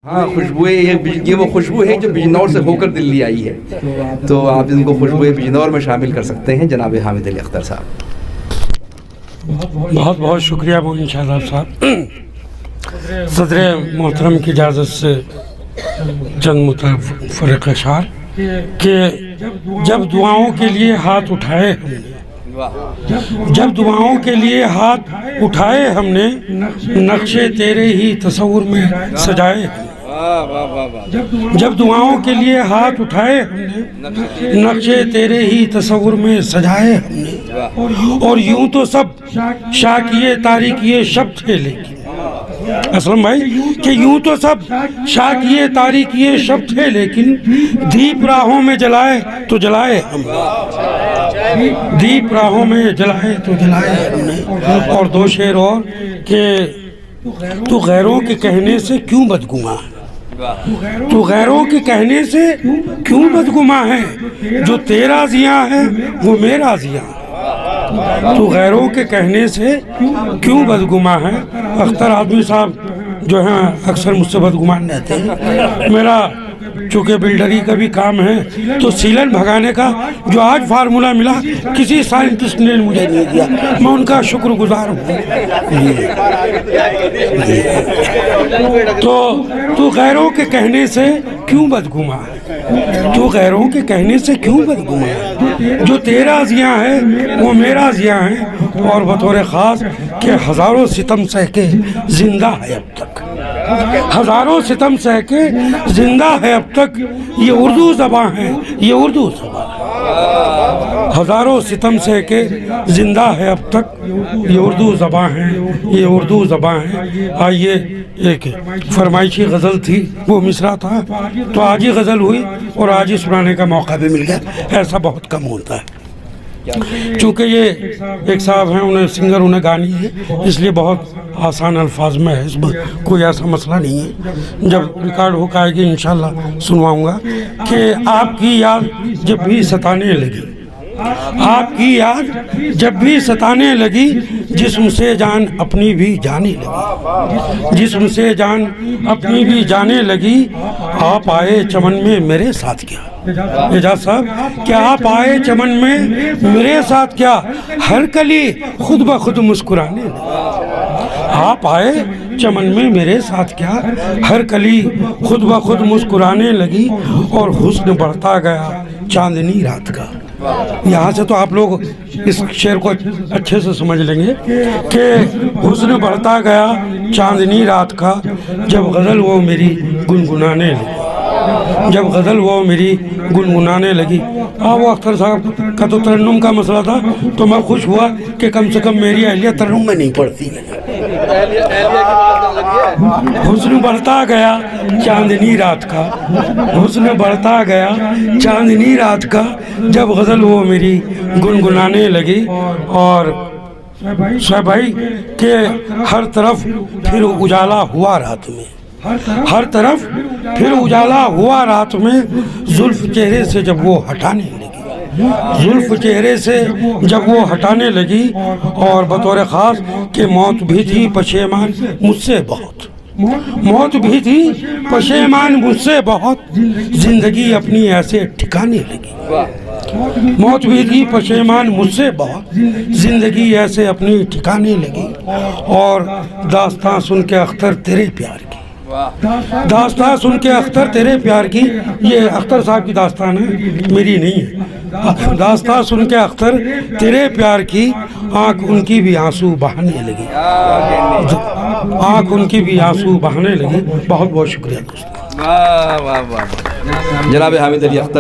ہاں خوشبوئیں یہ وہ خوشبو ہے جو بجنور سے ہو کر دلی آئی ہے، تو آپ ان کو خوشبوئیں بجنور میں شامل کر سکتے ہیں جناب حامد علی اختر صاحب۔ بہت بہت شکریہ مومن شہزاد صاحب۔ صدر محترم کی اجازت سے چند متفرق اشعار کہ جب دعاؤں کے لیے ہاتھ اٹھائے ہم نے، جب دعاؤں کے لیے ہاتھ اٹھائے ہم نے، نقشے تیرے ہی تصور میں سجائے ہم نے۔ جب دعاؤں کے لیے ہاتھ اٹھائے ہم نے، نقشے تیرے ہی تصور میں سجائے ہم نے، اور یوں تو سب شاکیے تاریکیے شب تھے، لیکن اسلم بھائی کہ یوں تو سب شاکیے تاریکیے شب تھے، لیکن دیپ راہوں میں جلائے تو جلائے ہم نے، دیپ راہوں میں جلائے تو جلائے ہم نے۔ اور دو شعر اور کہ تو غیروں کے کہنے سے کیوں بدگماں ہے، تو غیروں کے کہنے سے کیوں بدگماں ہے، جو تیرا زیاں ہے وہ میرا زیاں ہے، تو غیروں کے کہنے سے کیوں بدگماں ہے۔ اختر آدمی صاحب جو ہیں اکثر مجھ سے بدگمان رہتے ہیں، میرا چونکہ بلڈری کا بھی کام ہے تو سیلن بھگانے کا جو آج فارمولا ملا کسی سائنٹسٹ نے مجھے نہیں دیا، میں ان کا شکر گزار ہوں۔ تو غیروں کے کہنے سے کیوں بدگماں ہے، تو غیروں کے کہنے سے کیوں بدگماں ہے، جو تیرا زیاں ہے وہ میرا زیاں ہے، اور بطور خاص کہ ہزاروں ستم سہ کے زندہ ہے اب تک، ہزاروں ستم سہ کے زندہ ہے اب تک، یہ اردو زبان ہے، یہ اردو زبان ہے، ہزاروں ستم سہ کے زندہ ہے اب تک، یہ اردو زبان ہے، یہ اردو زبان ہے۔ آئیے ایک فرمائشی غزل تھی، وہ مصرع تھا تو آج ہی غزل ہوئی اور آج ہی سنانے کا موقع بھی مل گیا، ایسا بہت کم ہوتا ہے۔ چونکہ یہ ایک صاحب ہیں، انہیں سنگر انہیں گانی ہے، اس لیے بہت آسان الفاظ میں ہے، اس میں کوئی ایسا مسئلہ نہیں ہے، جب ریکارڈ ہو کے آئے گی انشاءاللہ سنواؤں گا کہ آپ کی یاد جب بھی ستانے لگی، آپ کی یاد جب بھی ستانے لگی، جسم سے جان اپنی بھی جانے لگی، جسم سے جان اپنی بھی جانے لگی، آپ آئے چمن میں میرے ساتھ کیا، اعجاز صاحب کہ آپ آئے چمن میں میرے ساتھ کیا، ہر کلی خود بخود مسکرانے لگی، آپ آئے چمن میں میرے ساتھ کیا، ہر کلی خود بخود مسکرانے لگی، اور حسن بڑھتا گیا چاندنی رات کا۔ یہاں سے تو آپ لوگ اس شعر کو اچھے سے سمجھ لیں گے کہ حسن بڑھتا گیا چاندنی رات کا، جب غزل وہ میری گنگنانے لگی، جب غزل وہ میری گنگنانے لگی۔ وہ اختر صاحب کا تو ترنم کا مسئلہ تھا، تو میں خوش ہوا کہ کم سے کم میری اہلیہ ترنم میں نہیں پڑتی ہے۔ حسن بڑھتا گیا چاندنی رات کا، حسن بڑھتا گیا چاندنی رات کا، جب غزل وہ میری گنگنانے لگی، اور شاہ بھائی کہ ہر طرف پھر اجالا ہوا رات میں، ہر طرف پھر اجالا ہوا رات میں، زلف چہرے سے جب وہ ہٹانے لگی، زلف چہرے سے جب وہ ہٹانے لگی، اور بطور خاص کہ موت بھی تھی پشیمان مجھ سے بہت، موت بھی تھی پشیمان مجھ سے بہت، زندگی اپنی ایسے ٹھکانے لگی، موت بھی تھی پشیمان مجھ سے بہت، زندگی ایسے اپنی ٹھکانے لگی، اور داستان سن کے اختر تیرے پیار کی، داستان سن کے اختر تیرے پیار کی، یہ اختر صاحب کی داستان ہے، میری نہیں ہے، داستان سن کے اختر تیرے پیار کی، آنکھ ان کی بھی آنسو بہانے لگی، آنکھ ان کی بھی آنسو بہانے لگی۔ بہت بہت شکریہ دوستو۔ جناب حامد علی اختر۔